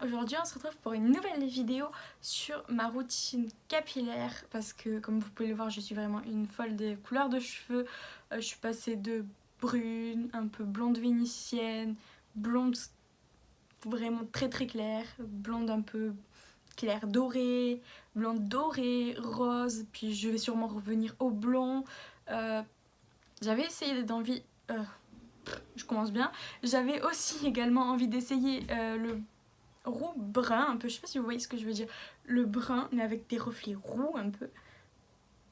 Aujourd'hui on se retrouve pour une nouvelle vidéo sur ma routine capillaire parce que comme vous pouvez le voir je suis vraiment une folle des couleurs de cheveux. Je suis passée de brune, un peu blonde vénitienne, blonde vraiment très très claire, blonde un peu claire dorée, blonde dorée, rose, puis je vais sûrement revenir au blond. J'avais essayé d'envie... je commence bien. J'avais aussi également envie d'essayer le roux brun un peu, je sais pas si vous voyez ce que je veux dire, le brun mais avec des reflets roux un peu,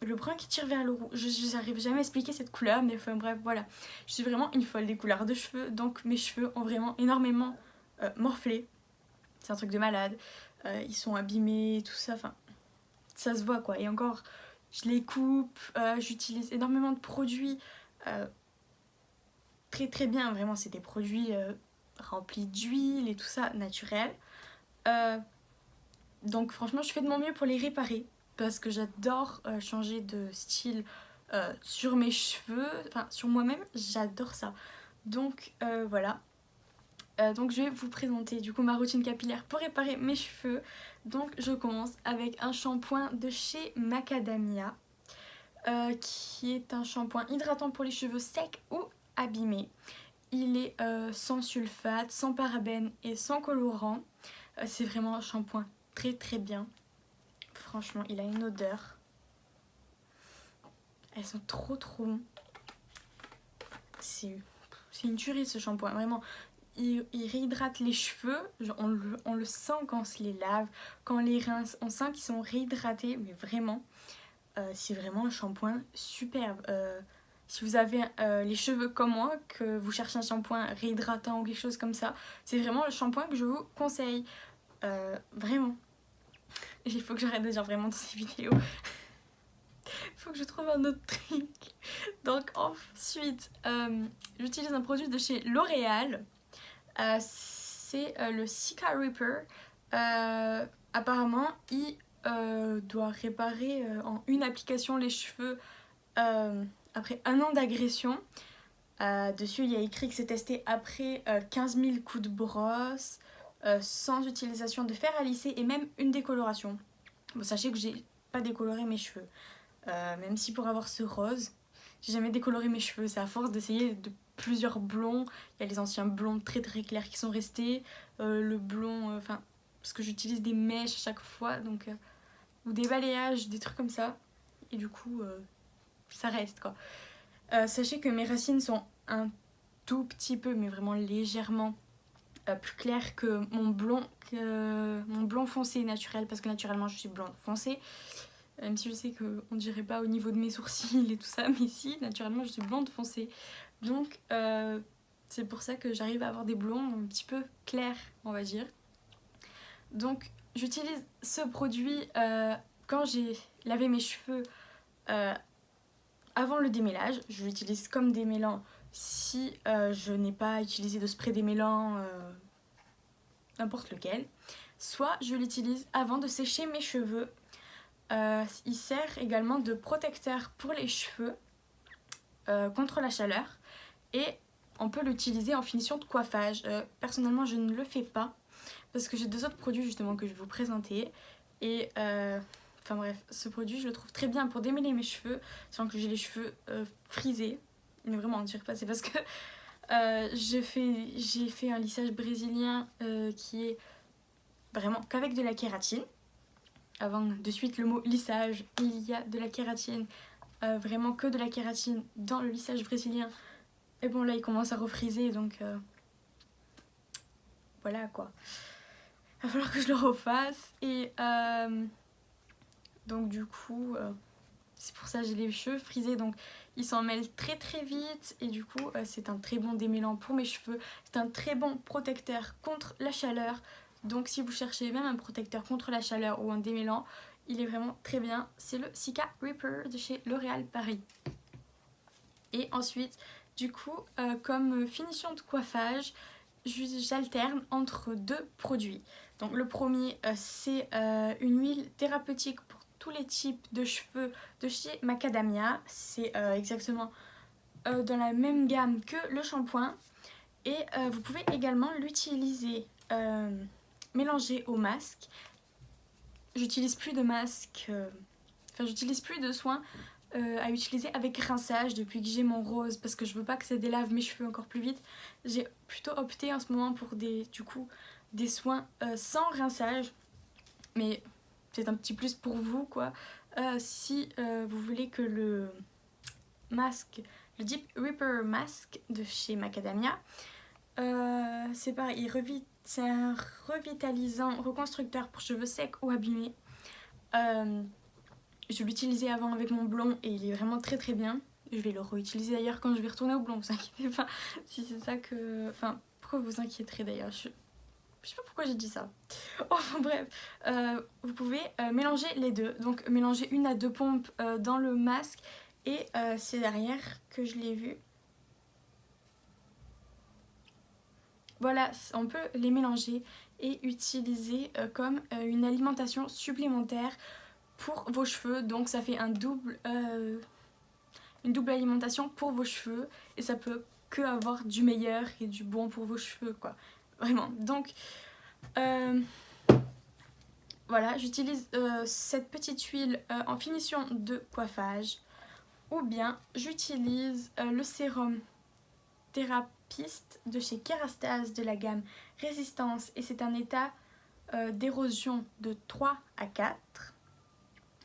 le brun qui tire vers le roux, je n'arrive jamais à expliquer cette couleur mais enfin bref voilà, je suis vraiment une folle des couleurs de cheveux, donc mes cheveux ont vraiment énormément morflé, c'est un truc de malade, ils sont abîmés tout ça, enfin ça se voit quoi, et encore je les coupe, j'utilise énormément de produits très très bien, vraiment c'est des produits remplis d'huile et tout ça naturel. Donc franchement je fais de mon mieux pour les réparer parce que j'adore changer de style sur mes cheveux, enfin sur moi-même, j'adore ça. Donc voilà. Donc je vais vous présenter du coup ma routine capillaire pour réparer mes cheveux. Donc je commence avec un shampoing de chez Macadamia qui est un shampoing hydratant pour les cheveux secs ou abîmés. Il est sans sulfate, sans parabènes et sans colorant. C'est vraiment un shampoing très très bien. Franchement, il a une odeur. Elles sont trop trop bons. C'est une tuerie ce shampoing, vraiment. Il réhydrate les cheveux, on le sent quand on se les lave, quand on les rince, on sent qu'ils sont réhydratés, mais vraiment, c'est vraiment un shampoing superbe. Si vous avez les cheveux comme moi, que vous cherchez un shampoing réhydratant ou quelque chose comme ça, c'est vraiment le shampoing que je vous conseille. Vraiment. Il faut que j'arrête de dire vraiment dans ces vidéos. Il faut que je trouve un autre truc. Donc ensuite, j'utilise un produit de chez L'Oréal. C'est le Cica Reaper. Apparemment, il doit réparer en une application les cheveux après 1 an d'agression. Dessus, il y a écrit que c'est testé après 15 000 coups de brosse, sans utilisation de fer à lisser et même une décoloration. Bon, sachez que j'ai pas décoloré mes cheveux. Même si pour avoir ce rose, j'ai jamais décoloré mes cheveux. C'est à force d'essayer de plusieurs blonds. Il y a les anciens blonds très très clairs qui sont restés. Le blond, enfin, parce que j'utilise des mèches à chaque fois, donc ou des balayages, des trucs comme ça. Et du coup, ça reste quoi. Sachez que mes racines sont un tout petit peu, mais vraiment légèrement plus claires que mon blond foncé naturel, parce que naturellement je suis blonde foncée. Même si je sais qu'on dirait pas au niveau de mes sourcils et tout ça, mais si, naturellement je suis blonde foncée. Donc c'est pour ça que j'arrive à avoir des blonds un petit peu clairs, on va dire. Donc j'utilise ce produit quand j'ai lavé mes cheveux avant le démêlage. Je l'utilise comme démêlant si je n'ai pas utilisé de spray démêlant, n'importe lequel. Soit je l'utilise avant de sécher mes cheveux. Il sert également de protecteur pour les cheveux contre la chaleur et on peut l'utiliser en finition de coiffage. Personnellement je ne le fais pas parce que j'ai 2 autres produits justement que je vais vous présenter et enfin bref, ce produit je le trouve très bien pour démêler mes cheveux sans que j'ai les cheveux frisés, mais vraiment on dirait pas, c'est parce que j'ai fait un lissage brésilien qui est vraiment qu'avec de la kératine. Avant de suite le mot lissage, il y a de la kératine, vraiment que de la kératine dans le lissage brésilien. Et bon là il commence à refriser donc voilà quoi. Il va falloir que je le refasse et donc du coup c'est pour ça que j'ai les cheveux frisés, donc ils s'en mêlent très très vite et du coup c'est un très bon démêlant pour mes cheveux, c'est un très bon protecteur contre la chaleur. Donc si vous cherchez même un protecteur contre la chaleur ou un démêlant, il est vraiment très bien. C'est le Cica Reaper de chez L'Oréal Paris. Et ensuite, du coup, comme finition de coiffage, j'alterne entre 2 produits. Donc le premier, c'est une huile thérapeutique pour tous les types de cheveux de chez Macadamia. C'est exactement dans la même gamme que le shampoing. Et vous pouvez également l'utiliser mélanger au masque. J'utilise plus de masque, j'utilise plus de soins à utiliser avec rinçage depuis que j'ai mon rose parce que je veux pas que ça délave mes cheveux encore plus vite. J'ai plutôt opté en ce moment pour des soins sans rinçage, mais c'est un petit plus pour vous quoi. Si vous voulez que le masque, le Deep Ripper Mask de chez Macadamia, c'est pareil, c'est un revitalisant reconstructeur pour cheveux secs ou abîmés. Je l'utilisais avant avec mon blond et il est vraiment très très bien. Je vais le réutiliser d'ailleurs quand je vais retourner au blond, vous inquiétez pas. Si c'est ça que... Enfin, pourquoi vous inquiéterez d'ailleurs, je sais pas pourquoi j'ai dit ça. Enfin bref, vous pouvez mélanger les deux. Donc mélanger 1 à 2 pompes dans le masque et c'est derrière que je l'ai vu. Voilà, on peut les mélanger et utiliser comme une alimentation supplémentaire pour vos cheveux. Donc ça fait une double alimentation pour vos cheveux et ça peut que avoir du meilleur et du bon pour vos cheveux quoi. Vraiment. Donc voilà, j'utilise cette petite huile en finition de coiffage ou bien j'utilise le sérum Thérapiste de chez Kerastase de la gamme Résistance et c'est un état d'érosion de 3 à 4.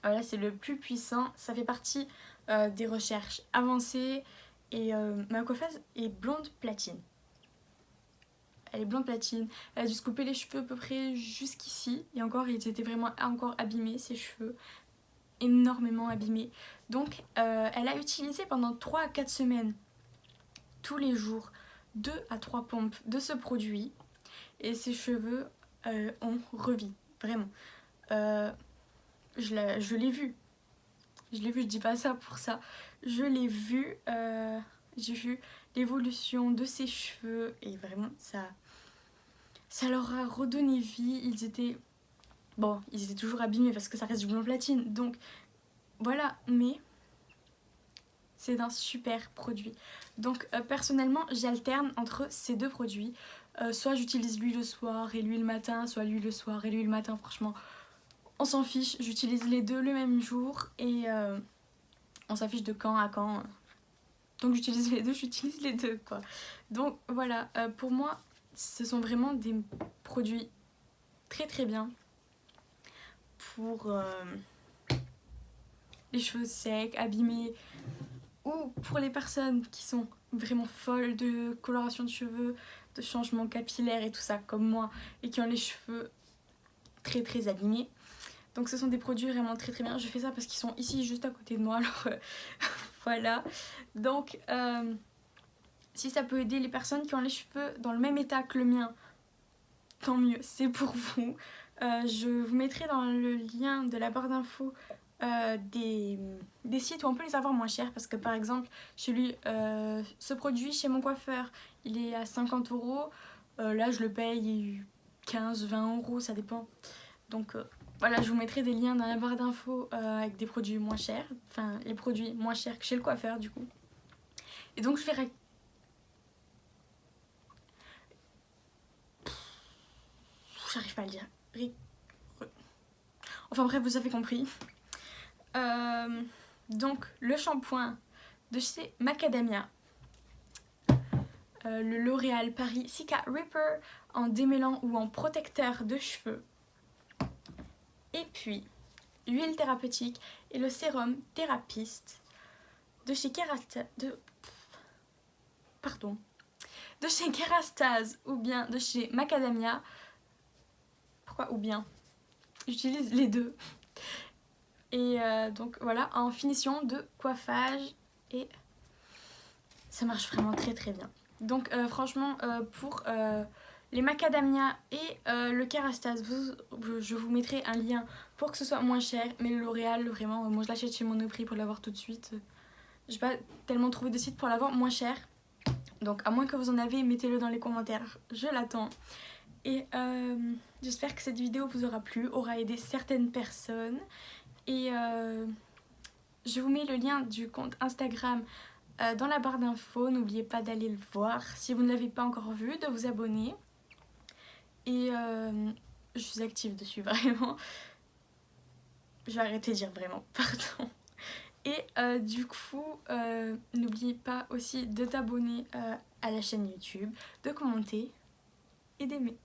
Voilà, c'est le plus puissant, ça fait partie des recherches avancées et ma coiffeuse est blonde platine. Elle est blonde platine, elle a dû se couper les cheveux à peu près jusqu'ici et encore ils étaient vraiment encore abîmés ses cheveux, énormément abîmés. Donc elle a utilisé pendant 3 à 4 semaines tous les jours 2 à 3 pompes de ce produit et ses cheveux ont revu, vraiment. Je l'ai vu, je dis pas ça pour ça, je l'ai vu, j'ai vu l'évolution de ses cheveux et vraiment ça leur a redonné vie. Ils étaient toujours abîmés parce que ça reste du blond platine, donc voilà, mais c'est un super produit. Donc personnellement j'alterne entre ces deux produits, soit j'utilise lui le soir et lui le matin, soit lui le soir et lui le matin. Franchement on s'en fiche, j'utilise les deux le même jour et on s'affiche de quand à quand. Donc j'utilise les deux quoi. Donc voilà, pour moi ce sont vraiment des produits très très bien pour les cheveux secs, abîmés, ou pour les personnes qui sont vraiment folles de coloration de cheveux, de changement capillaire et tout ça comme moi et qui ont les cheveux très très abîmés. Donc ce sont des produits vraiment très très bien. Je fais ça parce qu'ils sont ici juste à côté de moi, alors voilà. Donc si ça peut aider les personnes qui ont les cheveux dans le même état que le mien, tant mieux, c'est pour vous. Je vous mettrai dans le lien de la barre d'infos des sites où on peut les avoir moins chers parce que par exemple chez lui ce produit chez mon coiffeur il est à 50 €, là je le paye 15-20 €, ça dépend. Donc voilà, je vous mettrai des liens dans la barre d'infos avec des produits moins chers, enfin les produits moins chers que chez le coiffeur du coup. Et donc je verrai. J'arrive pas à le dire. Enfin bref, vous avez compris. Donc le shampoing de chez Macadamia, le L'Oréal Paris Cica Ripper en démêlant ou en protecteur de cheveux. Et puis l'huile thérapeutique et le sérum Thérapiste de chez Kerastase ou bien de chez Macadamia. Pourquoi ou bien? J'utilise les deux. Et donc voilà, en finition de coiffage et ça marche vraiment très très bien. Donc franchement pour les Macadamia et le Kerastase, je vous mettrai un lien pour que ce soit moins cher. Mais le L'Oréal, vraiment, moi je l'achète chez Monoprix pour l'avoir tout de suite. J'ai pas tellement trouvé de site pour l'avoir moins cher. Donc à moins que vous en avez, mettez-le dans les commentaires, je l'attends. Et j'espère que cette vidéo vous aura plu, aura aidé certaines personnes. Et je vous mets le lien du compte Instagram dans la barre d'infos. N'oubliez pas d'aller le voir si vous ne l'avez pas encore vu, de vous abonner. Et je suis active dessus vraiment. Je vais arrêter de dire vraiment, pardon. Et du coup, n'oubliez pas aussi de t'abonner à la chaîne YouTube, de commenter et d'aimer.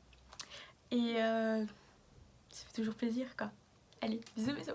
Et ça fait toujours plaisir quoi. Allez, bisous bisous.